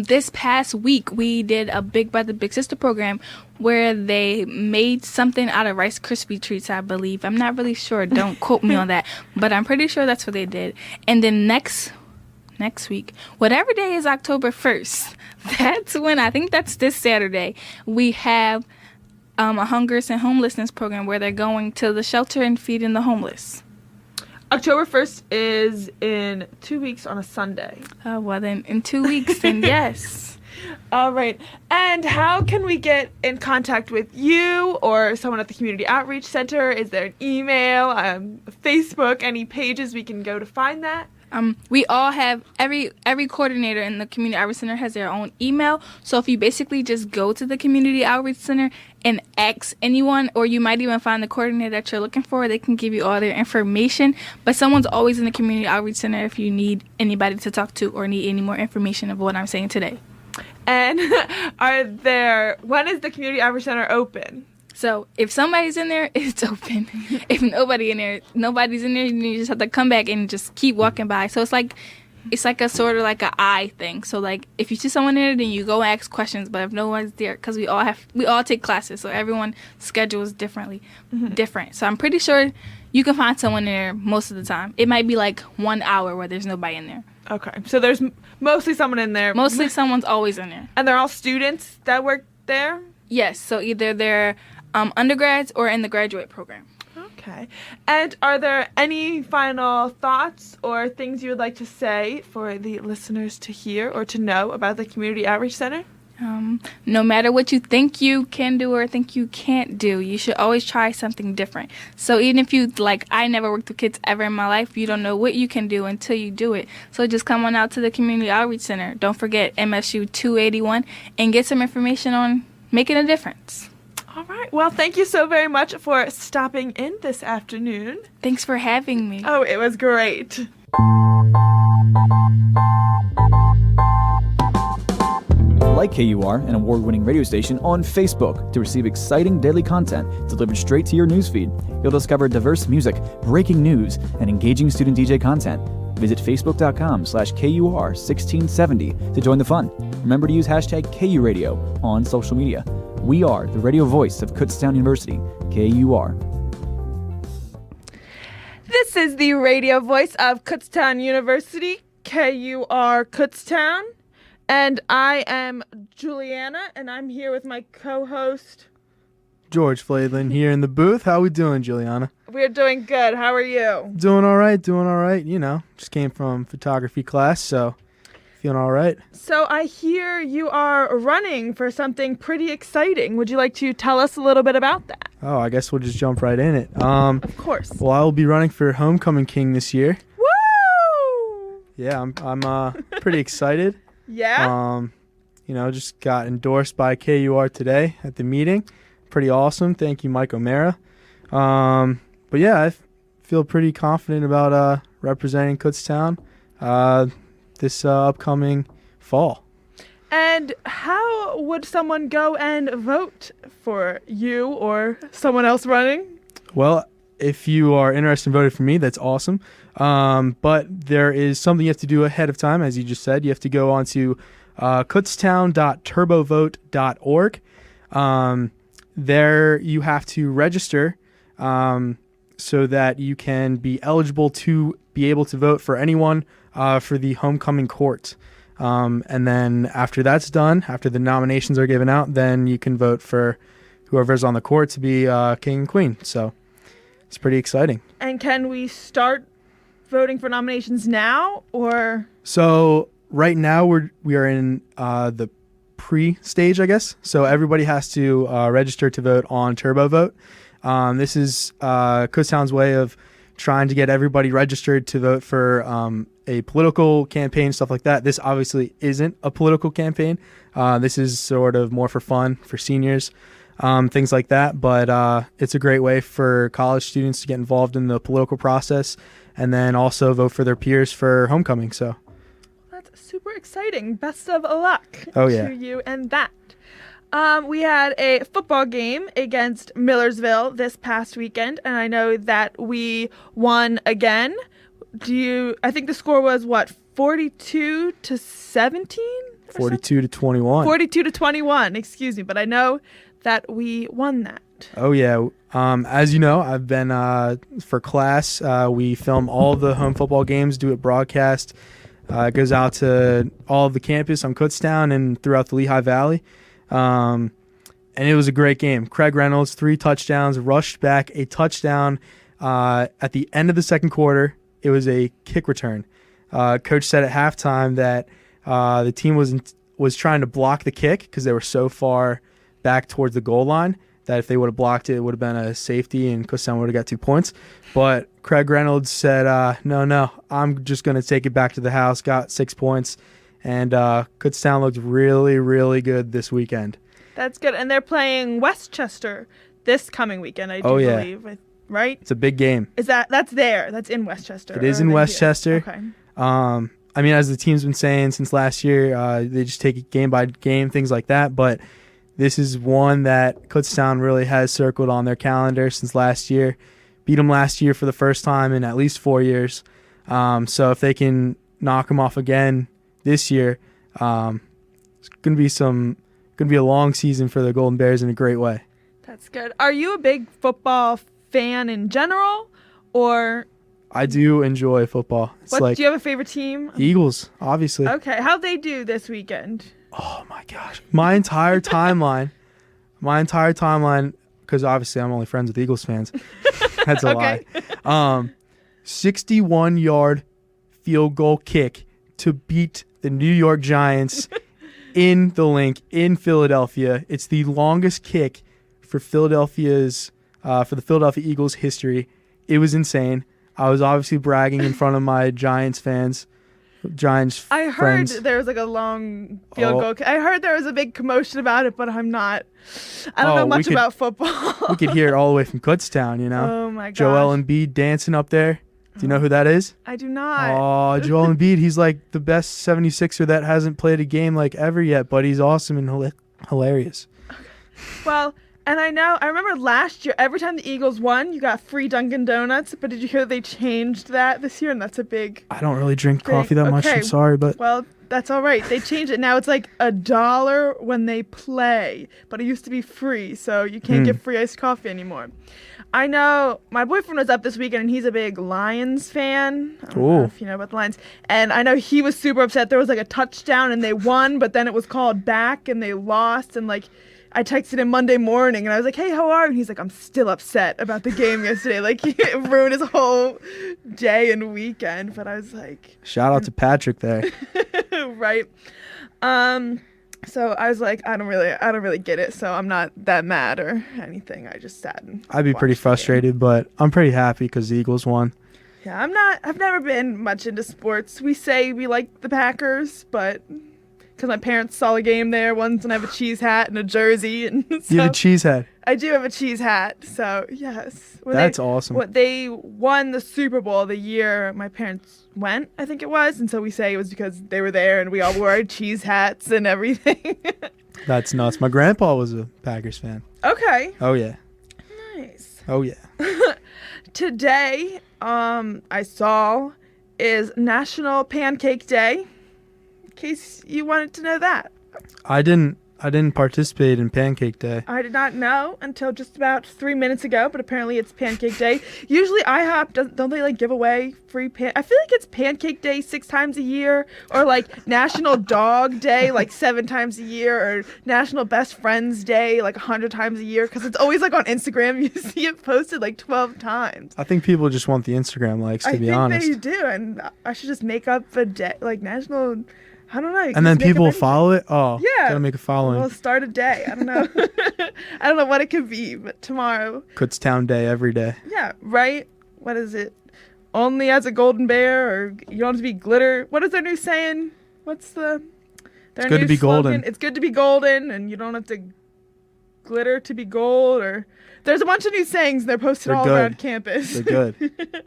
This past week, we did a Big Brother, Big Sister program where they made something out of Rice Krispie treats, I believe. I'm not really sure. Don't quote me on that. But I'm pretty sure that's what they did. And then next week, whatever day is October 1st, that's when, I think that's this Saturday, we have a Hungers and Homelessness program where they're going to the shelter and feeding the homeless. October 1st is in 2 weeks on a Sunday. Well, then in 2 weeks, then yes. All right. And how can we get in contact with you or someone at the Community Outreach Center? Is there an email, Facebook, any pages we can go to find that? We all have, every coordinator in the Community Outreach Center has their own email. So if you basically just go to the Community Outreach Center and ask anyone, or you might even find the coordinator that you're looking for, they can give you all their information. But someone's always in the Community Outreach Center if you need anybody to talk to or need any more information of what I'm saying today. And when is the Community Outreach Center open? So if somebody's in there, it's open. If nobody's in there, you just have to come back and just keep walking by. So it's like a sort of like an eye thing. So like if you see someone in there, then you go ask questions. But if no one's there, because we all take classes, so everyone's schedule is different. So I'm pretty sure you can find someone in there most of the time. It might be like 1 hour where there's nobody in there. Okay, so there's mostly someone in there. Mostly someone's always in there. And they're all students that work there? Yes, so either they're undergrads or in the graduate program. Okay. And are there any final thoughts or things you would like to say for the listeners to hear or to know about the Community Outreach Center? No matter what you think you can do or think you can't do, you should always try something different. So even if I never worked with kids ever in my life, you don't know what you can do until you do it. So just come on out to the Community Outreach Center. Don't forget MSU 281 and get some information on making a difference. All right. Well, thank you so very much for stopping in this afternoon. Thanks for having me. Oh, it was great. Like KUR, an award-winning radio station, on Facebook to receive exciting daily content delivered straight to your newsfeed. You'll discover diverse music, breaking news, and engaging student DJ content. Visit facebook.com/KUR1670 to join the fun. Remember to use hashtag KURadio on social media. We are the radio voice of Kutztown University, KUR. This is the radio voice of Kutztown University, KUR Kutztown. And I am Juliana, and I'm here with my co-host, George Fladeland, here in the booth. How we doing, Juliana? We're doing good. How are you? Doing all right. You know, just came from photography class, so feeling all right. So I hear you are running for something pretty exciting. Would you like to tell us a little bit about that? Oh, I guess we'll just jump right in it. Of course. Well, I will be running for Homecoming King this year. Woo! Yeah, I'm pretty excited. Yeah? just got endorsed by KUR today at the meeting. Pretty awesome. Thank you, Mike O'Mara. But yeah, I feel pretty confident about representing Kutztown this upcoming fall. And how would someone go and vote for you or someone else running? Well, if you are interested in voting for me, that's awesome. But there is something you have to do ahead of time, as you just said. You have to go on to kutztown.turbovote.org. There you have to register so that you can be eligible to be able to vote for anyone for the homecoming court. And then after that's done, after the nominations are given out, then you can vote for whoever's on the court to be king and queen. So it's pretty exciting. And can we start voting for nominations now, or? So right now we are in the pre-stage, I guess. So everybody has to register to vote on Turbo Vote. This is Kutztown's way of trying to get everybody registered to vote for a political campaign, stuff like that. This obviously isn't a political campaign. This is sort of more for fun, for seniors, things like that. But it's a great way for college students to get involved in the political process and then also vote for their peers for homecoming. So that's super exciting. Best of luck to you and that. We had a football game against Millersville this past weekend, and I know that we won again. I think the score was 42 to 17? 42 to 21. 42 to 21, excuse me, but I know that we won that. Oh, yeah. As you know, I've been for class. We film all the home football games, do it broadcast. It goes out to all of the campus on Kutztown and throughout the Lehigh Valley. And it was a great game. Craig Reynolds, 3 touchdowns, rushed back a touchdown at the end of the second quarter. It was a kick return. Coach said at halftime that the team was trying to block the kick because they were so far back towards the goal line that if they would have blocked it, it would have been a safety and Kutztown would have got 2 points. But Craig Reynolds said, no, I'm just going to take it back to the house, got 6 points. And Kutztown looked really, really good this weekend. That's good. And they're playing Westchester this coming weekend, I do believe. Right? It's a big game. That's in Westchester? It is in Westchester. Okay. I mean, as the team's been saying since last year, they just take it game by game, things like that. But this is one that Kutztown really has circled on their calendar since last year. Beat them last year for the first time in at least 4 years. So if they can knock them off again this year, it's gonna be a long season for the Golden Bears in a great way. That's good. Are you a big football fan in general, or? I do enjoy football. Do you have a favorite team? Eagles, obviously. Okay, how'd they do this weekend? Oh my gosh, my entire timeline, because obviously I'm only friends with Eagles fans. That's a lie. 61-yard field goal kick to beat the New York Giants in the Link in Philadelphia. It's the longest kick for for the Philadelphia Eagles history. It was insane. I was obviously bragging in front of my Giants friends. I heard there was a long field goal. I heard there was a big commotion about it, but I don't know much about football. We could hear it all the way from Kutztown, Oh my gosh. Joel Embiid dancing up there. Do you know who that is? I do not. Oh, Joel Embiid. He's like the best 76er that hasn't played a game ever yet, but he's awesome and hilarious. Well, and I remember last year, every time the Eagles won, you got free Dunkin' Donuts, but did you hear they changed that this year? And that's a big... I don't really drink coffee that much, I'm sorry, but... Well, that's all right. They changed it. Now it's $1 when they play, but it used to be free, so you can't get free iced coffee anymore. I know my boyfriend was up this weekend, and he's a big Lions fan. I don't know if you know about the Lions. And I know he was super upset. There was a touchdown, and they won, but then it was called back, and they lost, and I texted him Monday morning, and I was like, hey, how are you? And he's like, I'm still upset about the game yesterday. It ruined his whole day and weekend. But I was like... Shout out to Patrick there. Right. So I was like, I don't really get it, so I'm not that mad or anything. I just sat and I'd be pretty frustrated, but I'm pretty happy because the Eagles won. Yeah, I've never been much into sports. We say we like the Packers, but... because my parents saw a game there once, and I have a cheese hat and a jersey. And so You have a cheese hat. I do have a cheese hat, so yes. That's awesome. They won the Super Bowl the year my parents went, I think it was, and so we say it was because they were there and we all wore our cheese hats and everything. That's nuts. My grandpa was a Packers fan. Okay. Oh, yeah. Nice. Oh, yeah. Today, I saw is National Pancake Day, in case you wanted to know that. I didn't participate in Pancake Day. I did not know until just about 3 minutes ago, but apparently it's Pancake Day. Usually IHOP, don't they like give away free I feel like it's Pancake Day 6 times a year, or like National Dog Day like 7 times a year, or National Best Friends Day like 100 times a year, because it's always like on Instagram you see it posted like 12 times. I think people just want the Instagram likes, to be honest. I think they do, and I should just make up a day, like National... I don't know. And then people follow it? Oh, yeah. Gotta make a following. We'll start a day. I don't know. I don't know what it could be, but tomorrow. Kutztown Day every day. Yeah, right? What is it? Only as a golden bear, or you don't have to be glitter. What is their new saying? What's their It's good to be slogan? golden. It's good to be golden, and you don't have to glitter to be gold, or... There's a bunch of new sayings. They're posted all around campus. They're good.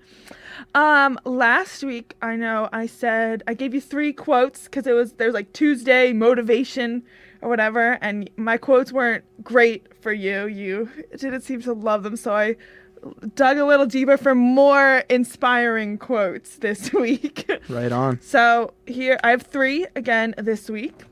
Last week, I know I said I gave you 3 quotes because there's like Tuesday motivation or whatever, and my quotes weren't great for you. You didn't seem to love them, so I dug a little deeper for more inspiring quotes this week. Right on. So here I have 3 again this week.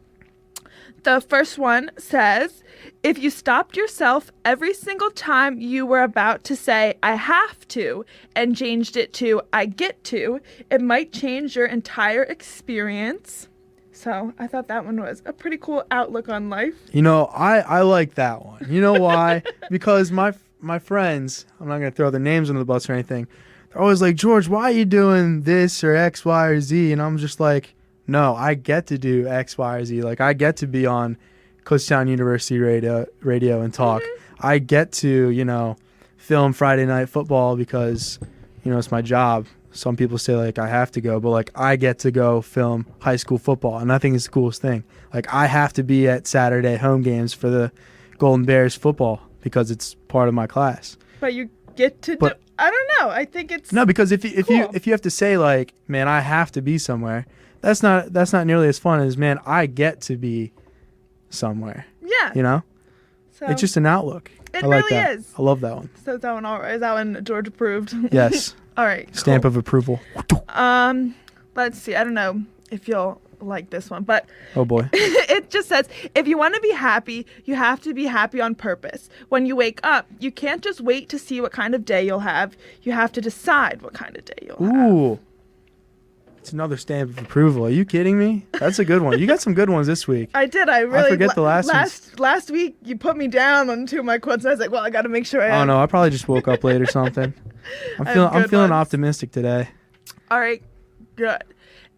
The first one says, if you stopped yourself every single time you were about to say, I have to, and changed it to, I get to, it might change your entire experience. So I thought that one was a pretty cool outlook on life. You know, I like that one. You know why? Because my friends, I'm not going to throw their names under the bus or anything, they're always like, George, why are you doing this or X, Y, or Z? And I'm just like, no, I get to do X, Y, or Z. Like, I get to be on Kutztown University radio and talk. Mm-hmm. I get to, film Friday Night Football because, it's my job. Some people say, like, I have to go, but, like, I get to go film high school football, and I think it's the coolest thing. Like, I have to be at Saturday home games for the Golden Bears football because it's part of my class. But you get to do... I don't know. I think it's... No, because if you have to say, like, man, I have to be somewhere... That's not nearly as fun as, man, I get to be somewhere. Yeah. So it's just an outlook. It I like really that. is. I love that one. So is that one all right? Is that one George approved? Yes. All right. Stamp of approval. Let's see. I don't know if you'll like this one, but oh boy. It just says, if you want to be happy, you have to be happy on purpose. When you wake up, you can't just wait to see what kind of day you'll have. You have to decide what kind of day you'll have. Ooh. It's another stamp of approval. Are you kidding me? That's a good one. You got some good ones this week. I did. I forget the last week you put me down on 2 of my quotes, and I was like, well, I got to make sure I have. Oh no, I probably just woke up late or something. I'm feeling optimistic today. All right, good.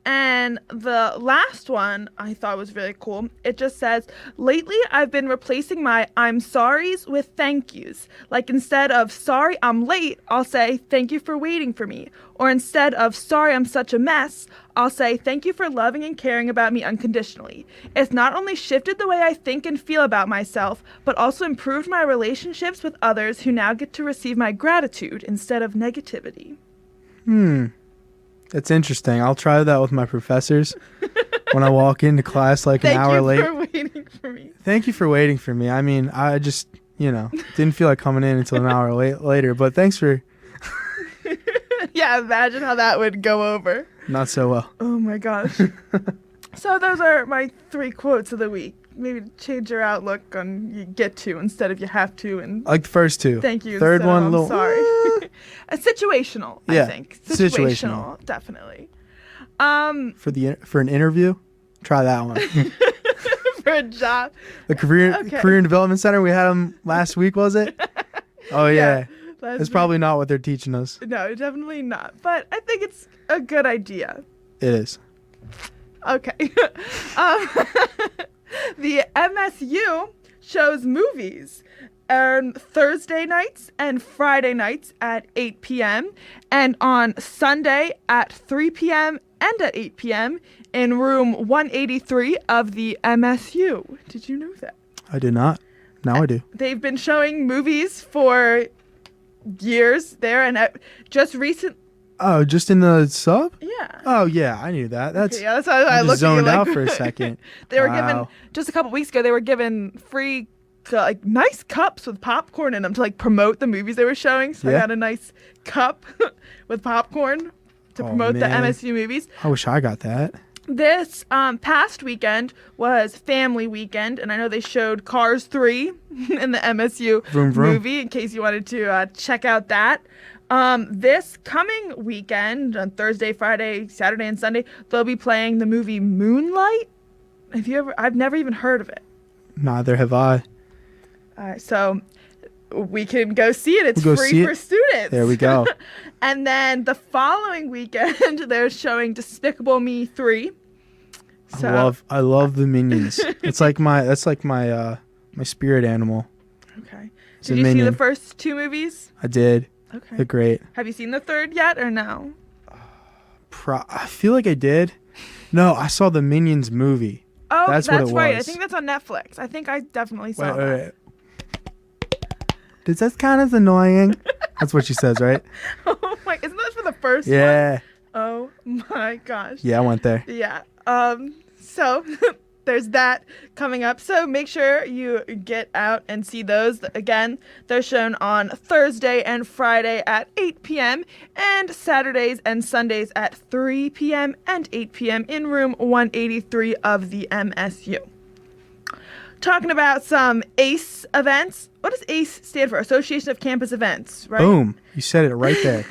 And the last one I thought was really cool. It just says, lately I've been replacing my I'm sorry's with thank yous. Like instead of sorry I'm late, I'll say thank you for waiting for me. Or instead of sorry I'm such a mess, I'll say thank you for loving and caring about me unconditionally. It's not only shifted the way I think and feel about myself, but also improved my relationships with others who now get to receive my gratitude instead of negativity. That's interesting. I'll try that with my professors when I walk into class like an hour late. Thank you for waiting for me. Thank you for waiting for me. I mean, I just, didn't feel like coming in until an hour later, but thanks for... Yeah, imagine how that would go over. Not so well. Oh my gosh. So those are my 3 quotes of the week. Maybe change your outlook on you get to instead of you have to. And I like the first 2. Thank you. Third one, I'm sorry. Situational, yeah, I think. Situational, definitely. For an interview, try that one. For a job. The Career and Development Center, we had them last week, was it? Oh yeah. It's probably not what they're teaching us. No, definitely not. But I think it's a good idea. It is. Okay. The MSU shows movies on Thursday nights and Friday nights at 8 p.m. and on Sunday at 3 p.m. and at 8 p.m. in room 183 of the MSU. Did you know that? I did not. Now I do. They've been showing movies for years there, and just recent. Oh, just in the sub? Yeah. Oh, yeah, I knew that. That's, Okay, yeah, that's why I just looked at you zoned like- out for a second. They were Wow. given just a couple weeks ago. They were given free, like, nice cups with popcorn in them to like promote the movies they were showing. So I Yeah. got a nice cup with popcorn to Oh, promote the man. MSU movies. I wish I got that. This past weekend was Family Weekend, and I know they showed Cars 3 in the MSU Vroom, vroom. movie, in case you wanted to check out that. This coming weekend, on Thursday, Friday, Saturday, and Sunday, they'll be playing the movie Moonlight. I've never even heard of it. Neither have I. So we can go see it. It's We'll go free see for it. students. There we go. And then the following weekend, they're showing Despicable Me 3. So, I love the Minions. That's like my spirit animal. Okay. It's Did a you see minion. the first two movies? I did. Okay. They're great. Have you seen the third yet or no? I feel like I did. No, I saw the Minions movie. Oh, That's that's, what it right. I was. think that's on Netflix. I think I definitely saw Wait, that. wait, wait. That's kind of annoying. That's what she says, right? Oh my! Isn't that for the first Yeah. one? Oh my gosh. Yeah, I went there. Yeah. So there's that coming up. So make sure you get out and see those. Again, they're shown on Thursday and Friday at 8 p.m. and Saturdays and Sundays at 3 p.m. and 8 p.m. in room 183 of the MSU. Talking about some ACE events. What does ACE stand for? Association of Campus Events, right? Boom. You said it right there.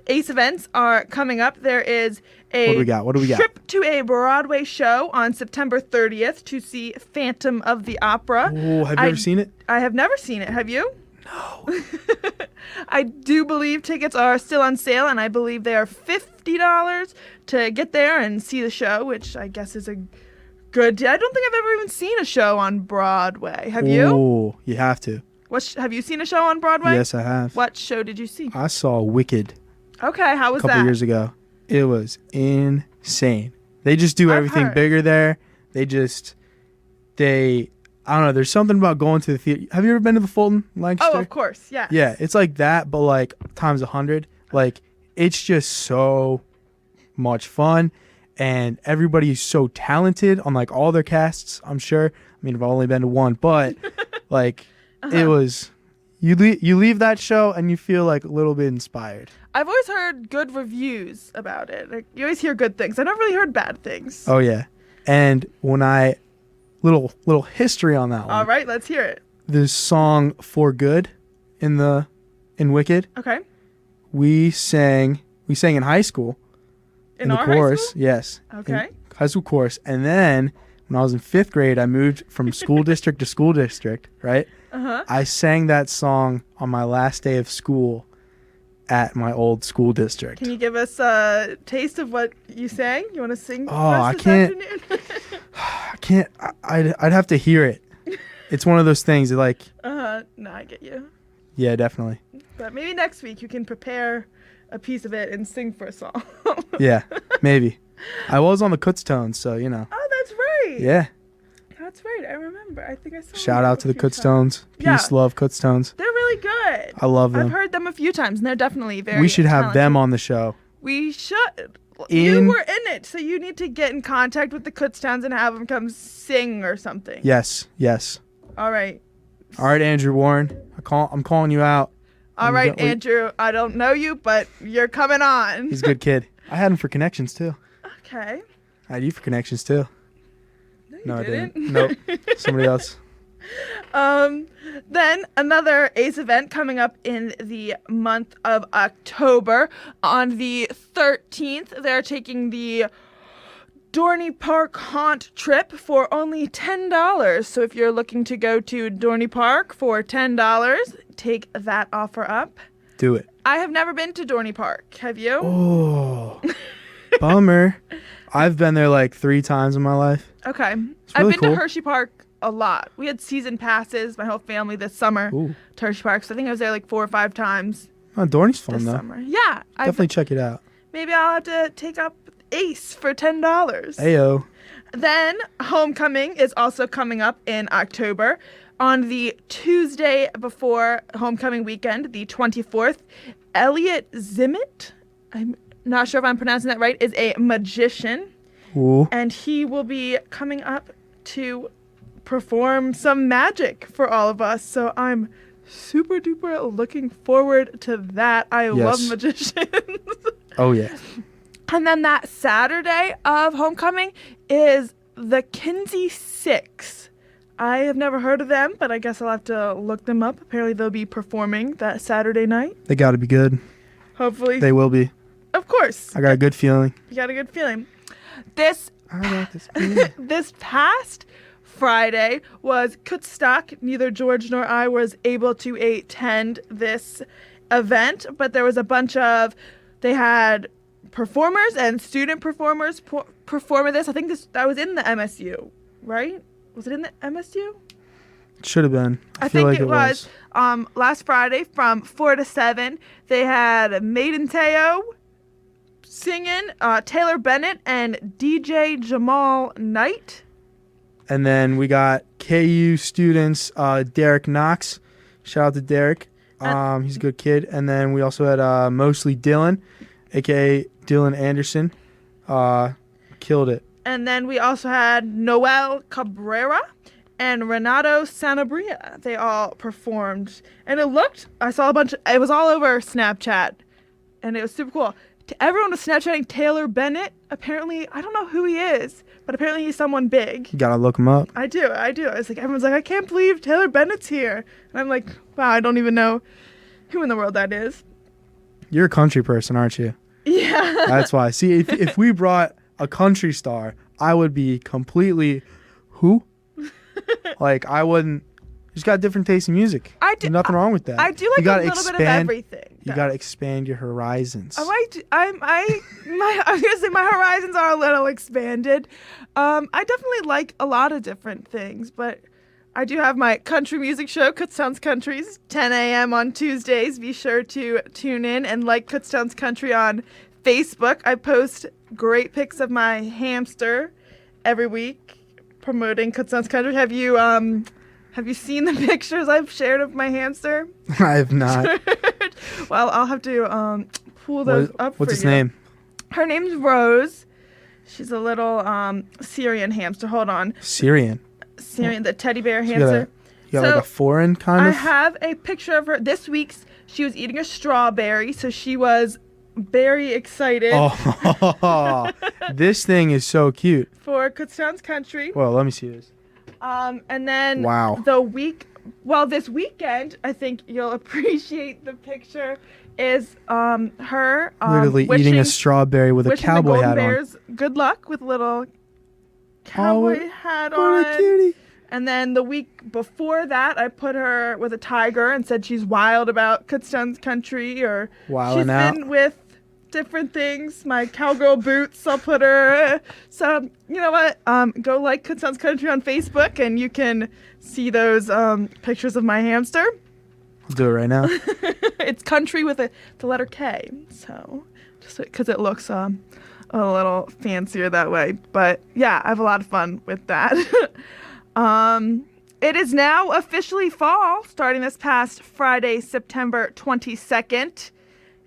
ACE events are coming up. There is a What do we got? What do we got? trip to a Broadway show on September 30th to see Phantom of the Opera. Oh, have you ever seen it? I have never seen it. Have you? No. I do believe tickets are still on sale, and I believe they are $50 to get there and see the show, which I guess is a good deal. I don't think I've ever even seen a show on Broadway. Have you? Oh, you have to. Have you seen a show on Broadway? Yes, I have. What show did you see? I saw Wicked Okay, how a was couple that? years ago. It was insane. They just do I've everything heard. bigger there. I don't know. There's something about going to the theater. Have you ever been to the Fulton, Lancaster? Oh, of course, yeah. Yeah, it's like that, but like times 100. Like, it's just so much fun, and everybody's so talented on like all their casts. I'm sure. I mean, I've only been to one, but like it was. You leave that show and you feel like a little bit inspired. I've always heard good reviews about it. Like, you always hear good things. I never really heard bad things. Oh yeah, and when little history on that one. All right, let's hear it. The song "For Good" in Wicked. Okay. We sang in high school. In the our high chorus, school? yes. Okay. In high school chorus, and then when I was in 5th grade, I moved from school district to school district. Right. Uh-huh. I sang that song on my last day of school at my old school district. Can you give us a taste of what you sang? You want to sing for Oh, us I this can't. afternoon? I can't. I'd have to hear it. It's one of those things that, like, No, I get you. yeah, definitely. But maybe next week you can prepare a piece of it and sing for us all. Yeah, maybe. I was on the Kutztown, so you know. Oh, that's right. Yeah. That's right. I remember. I think I saw Shout them out to a the few times. Kutztowns. Yeah. Peace, love, Kutztowns. They're really good. I love them. I've heard them a few times, and they're definitely very We should have talented. them on the show. We should. You In- were in it, so you need to get in contact with the Kutztowns and have them come sing or something. Yes, yes. All right. All right, Andrew Warren. I'm calling you out. All right, Andrew. I don't know you, but you're coming on. He's a good kid. I had him for connections too. Okay. I had you for connections too. No, I didn't. Nope. Somebody else. Then another ACE event coming up in the month of October. On the 13th, they're taking the Dorney Park Haunt trip for only $10. So if you're looking to go to Dorney Park for $10, take that offer up. Do it. I have never been to Dorney Park. Have you? Oh, bummer. I've been there like 3 times in my life. Okay. really I've been cool. to Hershey Park a lot. We had season passes, my whole family this summer Ooh. to Hershey Park. So I think I was there like 4 or 5 times Oh, Dorney's fun this though. summer. Yeah. Definitely check it out. Maybe I'll have to take up Ace for $10. Ayo. Then homecoming is also coming up in October. On the Tuesday before homecoming weekend, the 24th, Elliot Zimmett, I'm not sure if I'm pronouncing that right, is a magician. Ooh. And he will be coming up to perform some magic for all of us. So I'm super duper looking forward to that. I love magicians. Oh, yeah. And then that Saturday of homecoming is the Kinsey Six. I have never heard of them, but I guess I'll have to look them up. Apparently they'll be performing that Saturday night. They got to be good. Hopefully. They will be. Of course. I got a good feeling. You got a good feeling. This past Friday was Kutztown. Neither George nor I was able to attend this event, but there was a bunch of, they had performers and student performers perform at this. I think that was in the MSU, right? Was it in the MSU? It should have been. I feel think like it was. Last Friday from 4 to 7, they had Maiden Teo singing, Taylor Bennett and DJ Jamal Knight. And then we got KU students, Derek Knox. Shout out to Derek. He's a good kid. And then we also had mostly Dylan, a.k.a. Dylan Anderson. Killed it. And then we also had Noel Cabrera and Renato Sanabria. They all performed. And I saw a bunch, it was all over Snapchat. And it was super cool. Everyone was Snapchatting Taylor Bennett. Apparently, I don't know who he is, but apparently he's someone big. You gotta look him up. I do. It's like, everyone's like, I can't believe Taylor Bennett's here. And I'm like, wow, I don't even know who in the world that is. You're a country person, aren't you? Yeah. That's why. See, if we brought a country star, I would be completely, who? Like, I wouldn't. Just got different taste in music. There's nothing wrong with that. I do like a little bit of everything. You gotta expand your horizons. I was gonna say my horizons are a little expanded. I definitely like a lot of different things, but I do have my country music show, Kutztown's Countries, 10 a.m. on Tuesdays. Be sure to tune in and like Kutztown's Country on Facebook. I post great pics of my hamster every week promoting Kutztown's Country. Have you seen the pictures I've shared of my hamster? I have not. Well, I'll have to pull those up for you. What's his name? Her name's Rose. She's a little Syrian hamster. Hold on. Syrian, the teddy bear hamster. You got like a foreign kind of? I have a picture of her. This week's, she was eating a strawberry, so she was very excited. Oh, this thing is so cute. For Kutztown's Country. Well, let me see this. And then wow. This weekend, I think you'll appreciate the picture, is her literally eating a strawberry with a cowboy hat Bears on. Good luck with little cowboy hat on. What a cutie. And then the week before that, I put her with a tiger and said she's wild about Kutztown's Country, or she's been with different things. My cowgirl boots, I'll put her. So, you know what? Go like Kutztown's Country on Facebook, and you can see those pictures of my hamster. I'll do it right now. It's country with the letter K. So, just because it looks a little fancier that way. But, yeah, I have a lot of fun with that. It is now officially fall, starting this past Friday, September 22nd.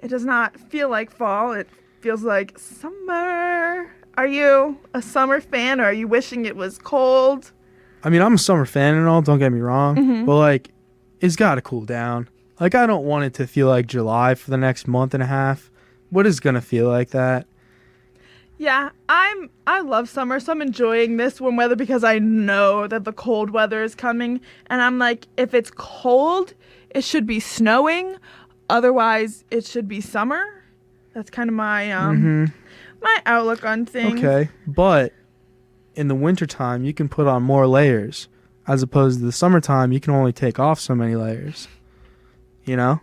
It does not feel like fall. It feels like summer. Are you a summer fan, or are you wishing it was cold? I mean, I'm a summer fan and all, don't get me wrong. Mm-hmm. But, like, it's got to cool down. Like, I don't want it to feel like July for the next month and a half. What is going to feel like that? Yeah, I love summer, so I'm enjoying this warm weather because I know that the cold weather is coming. And I'm like, if it's cold, it should be snowing. Otherwise, it should be summer. That's kind of my my outlook on things. Okay, but in the wintertime, you can put on more layers. As opposed to the summertime, you can only take off so many layers. You know?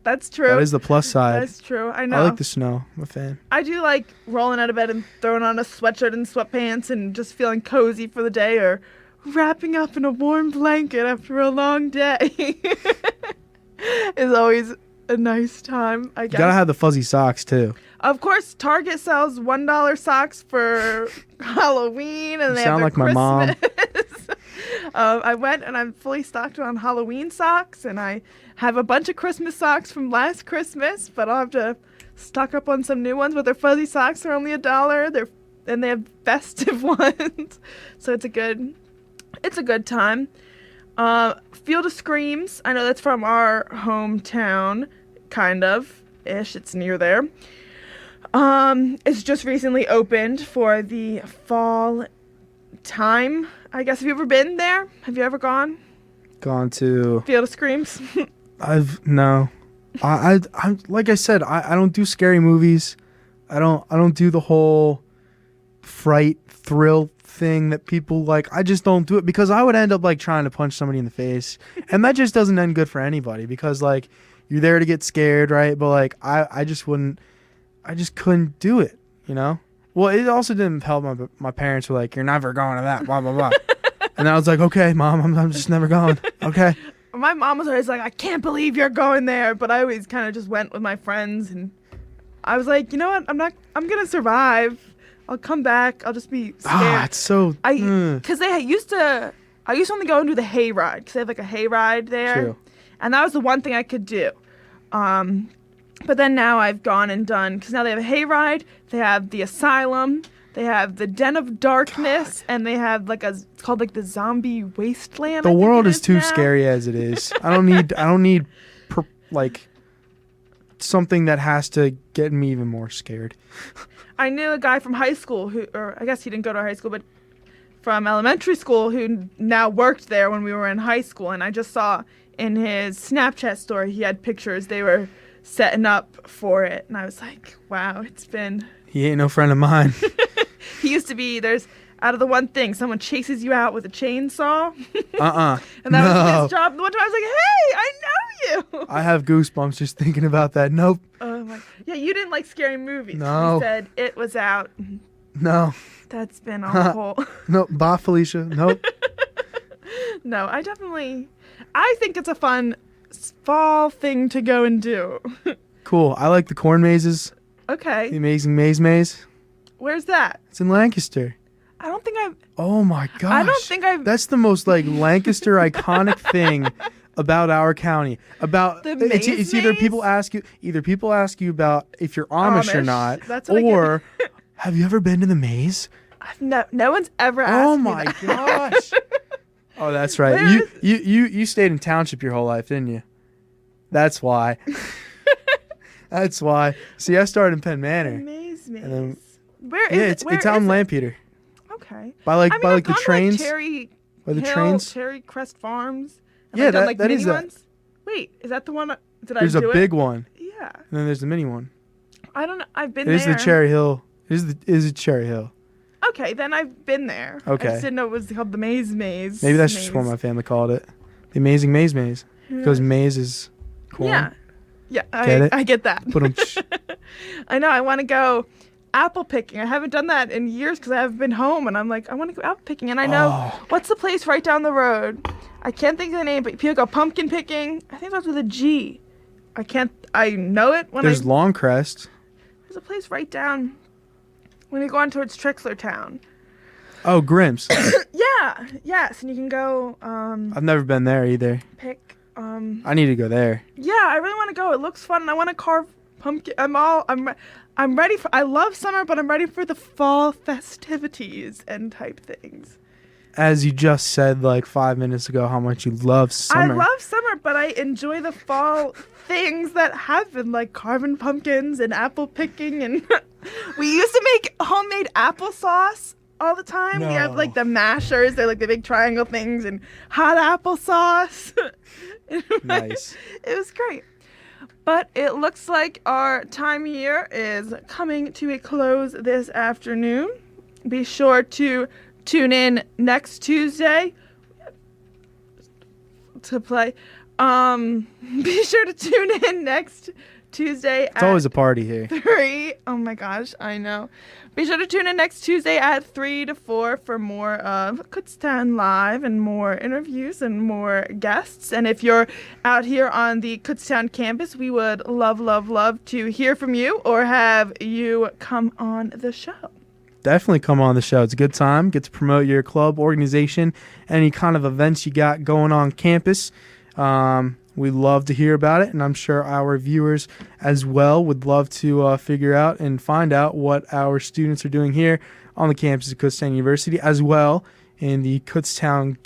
That's true. That is the plus side. That's true. I know. I like the snow. I'm a fan. I do like rolling out of bed and throwing on a sweatshirt and sweatpants and just feeling cozy for the day, or wrapping up in a warm blanket after a long day. Is always a nice time, I guess. You gotta have the fuzzy socks too. Of course, Target sells $1 socks for Halloween, and they have sound their like my mom. Christmas. I went and I'm fully stocked on Halloween socks, and I have a bunch of Christmas socks from last Christmas, but I'll have to stock up on some new ones. But their fuzzy socks are only $1. And they have festive ones, so it's a good time. Field of Screams, I know that's from our hometown, kind of ish. It's near there. It's just recently opened for the fall time. I guess, have you ever been there? Have you ever gone? Gone to Field of Screams? No. I like I said, I don't do scary movies. I don't do the whole fright thrill thing that people like. I just don't do it because I would end up like trying to punch somebody in the face, and that just doesn't end good for anybody because like you're there to get scared, right? But like I just couldn't do it, you know. Well, it also didn't help. My parents were like, "You're never going to that," blah blah blah, and I was like, "Okay, Mom, I'm just never going." Okay. My mom was always like, "I can't believe you're going there," but I always kind of just went with my friends, and I was like, you know what? I'm gonna survive. I'll come back. I'll just be scared. It's so. Because I used to only go and do the hay ride because they have like a hay ride there, True. and that was the one thing I could do. But then now I've gone and done because now they have a hay ride. They have the asylum. They have the Den of Darkness, and they have it's called like the Zombie Wasteland. The world is too now. scary as it is. I don't need like something that has to get me even more scared. I knew a guy from high school or I guess he didn't go to high school, but from elementary school who now worked there when we were in high school. And I just saw in his Snapchat story, he had pictures. They were setting up for it. And I was like, wow, it's been... He ain't no friend of mine. He used to be, out of the one thing, someone chases you out with a chainsaw. And that was his job. One time I was like, hey, I know you. I have goosebumps just thinking about that. Nope. Oh my. Yeah, you didn't like scary movies. No. You said it was out. No. That's been a whole... Nope. Bye, Felicia. Nope. No, I think it's a fun fall thing to go and do. Cool. I like the corn mazes. Okay. The Amazing Maze. Where's that? It's in Lancaster. I don't think I've... Oh my gosh. I don't think I've... That's the most like Lancaster iconic thing about our county. About The it's either maze? people ask you about if you're Amish or not, That's what or have you ever been to the maze? No one's ever asked Oh me my that. gosh. Oh, that's right. Where You stayed in township your whole life, didn't you? That's why. That's why. See, I started in Penn Manor. Maze. And then, Where is yeah, it? it's out in Lampeter. Okay. By like I've the gone to, trains. Cherry By the Hill, trains. Cherry Crest Farms. Have Yeah, I done, that mini is that. ones? Wait, is that the one? There's a big one, Yeah. and then there's the mini one. I don't know. I've been It is there. the Cherry Hill. Is it Cherry Hill? Okay, then I've been there. Okay. I just didn't know it was called the Maze. Maybe that's just what my family called it. The Amazing Maze. Because maze is corn. Yeah. Yeah, Get it? I get that. But I know. I want to go apple picking. I haven't done that in years because I haven't been home, and I'm like, I want to go apple picking. And I know what's the place right down the road. I can't think of the name, but people go pumpkin picking. I think that's with a G. I know it when there's Longcrest. There's a place right down when you go on towards Trixlertown. Oh, Grimm's. Yeah. Yes, and you can go I've never been there either. pick. I need to go there. Yeah, I really want to go. It looks fun, and I want to carve pumpkin. I'm ready for. I love summer, but I'm ready for the fall festivities and type things. As you just said like 5 minutes ago, how much you love summer. I love summer, but I enjoy the fall things that happen, like carving pumpkins and apple picking. And we used to make homemade applesauce all the time. We have like the mashers. They're like the big triangle things, and hot applesauce. Nice. It was great. But it looks like our time here is coming to a close this afternoon. Be sure to tune in next Tuesday to play. Be sure to tune in next Tuesday. It's always a party here. 3. Oh my gosh, I know. Be sure to tune in next Tuesday at 3 to 4 for more of Kutztown Live and more interviews and more guests. And if you're out here on the Kutztown campus, we would love, love, love to hear from you or have you come on the show. Definitely come on the show. It's a good time. Get to promote your club, organization, any kind of events you got going on campus. We'd love to hear about it, and I'm sure our viewers as well would love to figure out and find out what our students are doing here on the campus of Kutztown University, as well in the Kutztown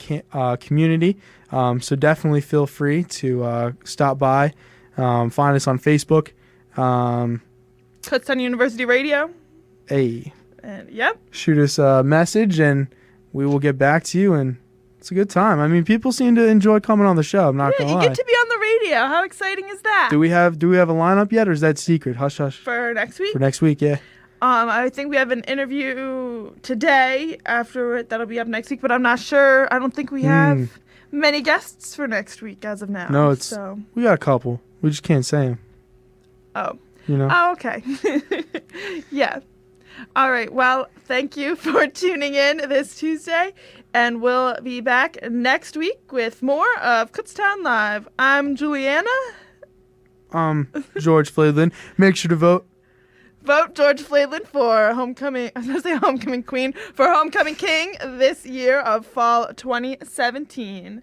community. So definitely feel free to stop by, find us on Facebook. Kutztown University Radio. Hey. And yep. Shoot us a message, and we will get back to you, and it's a good time. I mean, people seem to enjoy coming on the show. I'm not gonna lie. You get to be on the radio. How exciting is that? Do we have a lineup yet, or is that secret? Hush, hush. For next week? For next week, yeah. I think we have an interview today. After it, that'll be up next week. But I'm not sure. I don't think we have many guests for next week as of now. No, we got a couple. We just can't say them. Oh. You know. Oh, okay. Yeah. All right. Well, thank you for tuning in this Tuesday. And we'll be back next week with more of Kutztown Live. I'm Juliana. George Fladeland. Make sure to vote. Vote George Fladeland for homecoming. I was going to say homecoming queen. For homecoming king this year of fall 2017.